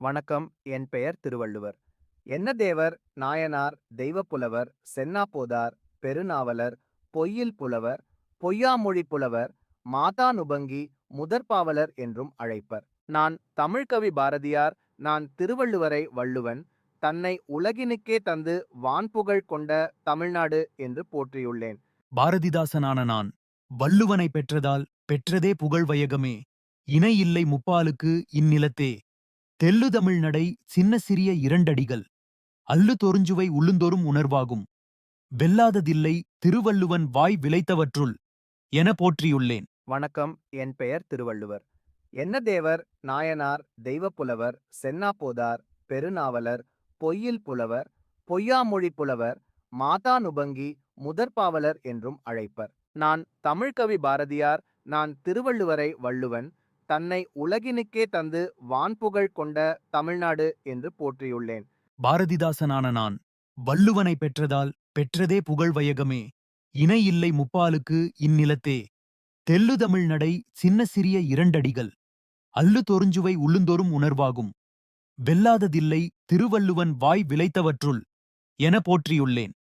வணக்கம். என் பெயர் திருவள்ளுவர். என்ன தேவர், நாயனார், தெய்வப்புலவர், சென்னாப்போதார், பெருநாவலர், பொய்யில் புலவர், பொய்யாமொழி புலவர், மாதானுபங்கி, முதற்பாவலர் என்றும் அழைப்பர். நான் தமிழ்கவி பாரதியார். நான் திருவள்ளுவரை வள்ளுவன் தன்னை உலகினுக்கே தந்து வான்புகழ் கொண்ட தமிழ்நாடு என்று போற்றியுள்ளேன். பாரதிதாசனான நான் வள்ளுவனை பெற்றதால் பெற்றதே புகழ் வையகமே. இணை இல்லை முப்பாலுக்கு இந்நிலத்தே. தெள்ளு தமிழ் நடை சின்ன சிறிய இரண்டடிகள். அல்லு தொறுஞ்சுவை உள்ளுந்தொறும் உணர்வாகும். வெல்லாததில்லை திருவள்ளுவன் வாய் விளைத்தவற்றுள் என போற்றியுள்ளேன். வணக்கம். என் பெயர் திருவள்ளுவர். என்ன தேவர், நாயனார், தெய்வப்புலவர், சென்னாப்போதார், பெருநாவலர், பொய்யில் புலவர், பொய்யாமொழி புலவர், மாதானுபங்கி, முதற்பாவலர் என்றும் அழைப்பர். நான் தமிழ்கவி பாரதியார். நான் திருவள்ளுவரை வள்ளுவன் தன்னை உலகினுக்கே தந்து வான்புகழ் கொண்ட தமிழ்நாடு என்று போற்றியுள்ளேன். பாரதிதாசனான நான் வள்ளுவனை பெற்றதால் பெற்றதே புகழ் வையகமே. இணை இல்லை முப்பாலுக்கு இந்நிலத்தே. தெள்ளு தமிழ் நடை சின்ன சிறிய இரண்டடிகள். அல்லு தொறுஞ்சுவை உள்ளுந்தொறும் உணர்வாகும். வெல்லாததில்லை திருவள்ளுவன் வாய் விளைத்தவற்றுள் என போற்றியுள்ளேன்.